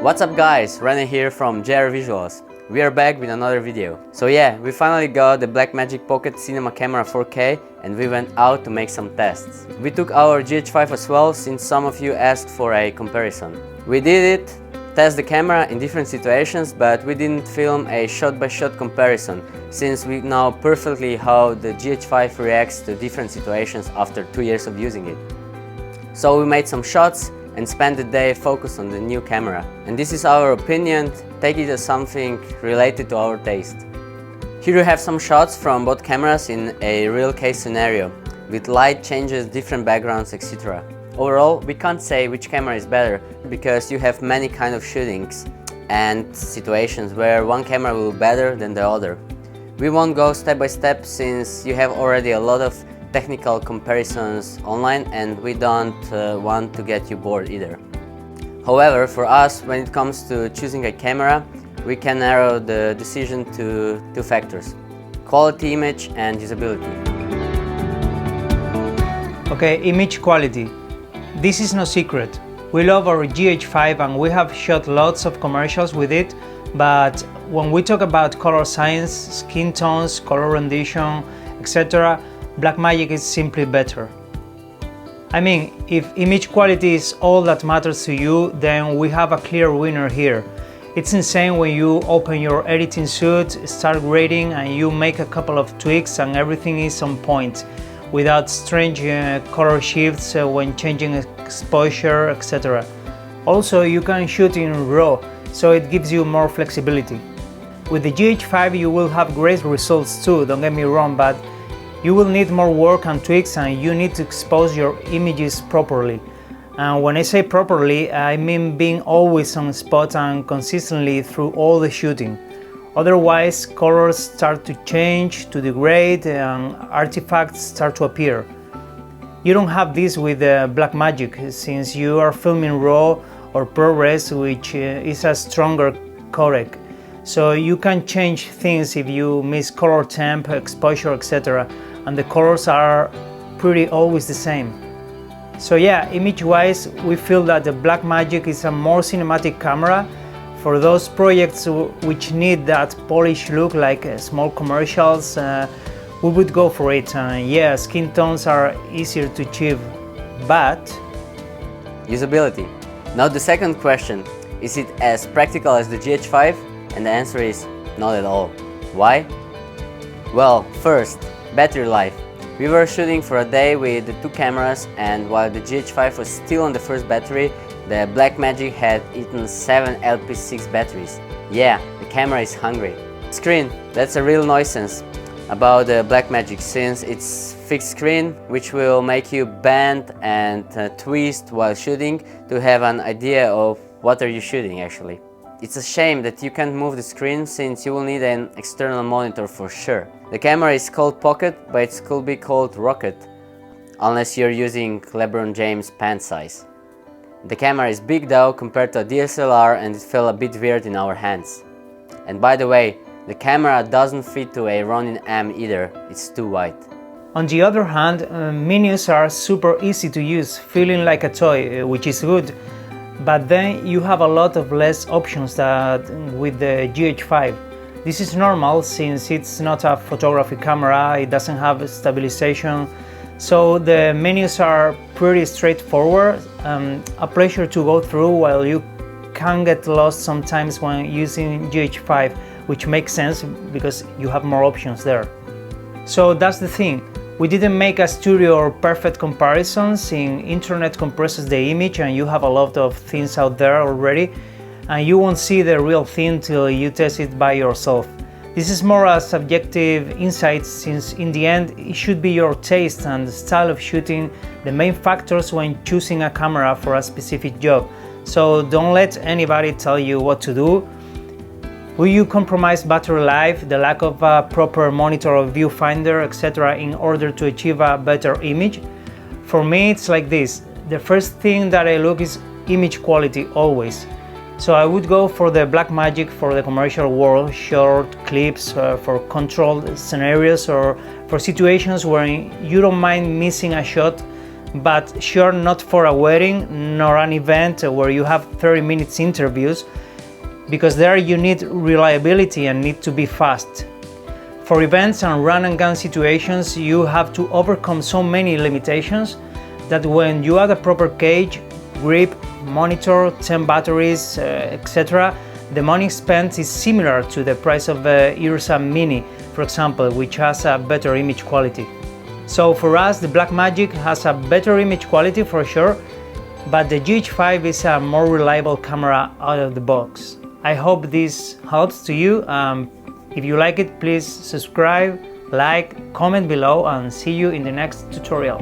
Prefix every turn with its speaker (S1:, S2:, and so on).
S1: What's up guys, Rene here from Gh5 Visuals. We are back with another video. So yeah, we finally got the Blackmagic Pocket Cinema Camera 4K and we went out to make some tests. We took our Gh5 as well, since some of you asked for a comparison. We did it, test the camera in different situations, but we didn't film a shot-by-shot comparison, since we know perfectly how the Gh5 reacts to different situations after 2 years of using it. So we made some shots and spent the day focused on the new camera. And this is our opinion, take it as something related to our taste. Here you have some shots from both cameras in a real case scenario, with light changes, different backgrounds, etc. Overall, we can't say which camera is better, because you have many kind of shootings and situations where one camera will be better than the other. We won't go step by step, since you have already a lot of technical comparisons online and we don't want to get you bored either. However, for us, when it comes to choosing a camera, we can narrow the decision to two factors: quality image and usability.
S2: Okay, image quality. This is no secret. We love our Gh5 and we have shot lots of commercials with it, but when we talk about color science, skin tones, color rendition, etc., Blackmagic is simply better. I mean, if image quality is all that matters to you, then we have a clear winner here. It's insane when you open your editing suite, start grading, and you make a couple of tweaks and everything is on point, without strange color shifts when changing exposure, etc. Also, you can shoot in RAW, so it gives you more flexibility. With the Gh5 you will have great results too, don't get me wrong, but you will need more work and tweaks, and you need to expose your images properly. And when I say properly, I mean being always on spot and consistently through all the shooting. Otherwise, colors start to change, to degrade, and artifacts start to appear. You don't have this with Blackmagic, since you are filming RAW or ProRes, which is a stronger codec. So you can change things if you miss color temp, exposure, etc. and the colors are pretty always the same. So yeah, image-wise, we feel that the Blackmagic is a more cinematic camera. For those projects which need that polished look, like small commercials, we would go for it. Yeah, skin tones are easier to achieve, but...
S1: Usability. Now the second question, is it as practical as the Gh5? And the answer is not at all. Why? Well, first, battery life. We were shooting for a day with the two cameras, and while the Gh5 was still on the first battery, the Blackmagic had eaten 7 LP6 batteries. Yeah, the camera is hungry. Screen, that's a real nuisance about the Blackmagic, since it's fixed screen, which will make you bend and twist while shooting to have an idea of what are you shooting actually. It's a shame that you can't move the screen, since you will need an external monitor for sure. The camera is called Pocket, but it could be called Rocket, unless you're using LeBron James pant size. The camera is big though compared to a DSLR, and it felt a bit weird in our hands. And by the way, the camera doesn't fit to a Ronin M either, it's too wide.
S2: On the other hand, menus are super easy to use, feeling like a toy, which is good. But then you have a lot of less options than with the Gh5. This is normal, since it's not a photography camera, it doesn't have stabilization, so the menus are pretty straightforward, a pleasure to go through, while you can get lost sometimes when using Gh5, which makes sense because you have more options there. So that's the thing. We didn't make a studio or perfect comparisons. In internet compresses the image and you have a lot of things out there already, and you won't see the real thing till you test it by yourself. This is more a subjective insight, since in the end it should be your taste and style of shooting the main factors when choosing a camera for a specific job. So don't let anybody tell you what to do. Will you compromise battery life, the lack of a proper monitor or viewfinder, etc. in order to achieve a better image? For me it's like this. The first thing that I look is image quality always. So I would go for the Blackmagic for the commercial world, short clips, for controlled scenarios, or for situations where you don't mind missing a shot but sure not for a wedding nor an event where you have 30 minutes interviews, because there you need reliability and need to be fast. For events and run and gun situations, you have to overcome so many limitations that when you add a proper cage, grip, monitor, 10 batteries, etc., the money spent is similar to the price of the Ursa Mini, for example, which has a better image quality. So for us, the Blackmagic has a better image quality for sure, but the GH5 is a more reliable camera out of the box. I hope this helps to you. If you like it, please subscribe, like, comment below, and see you in the next tutorial.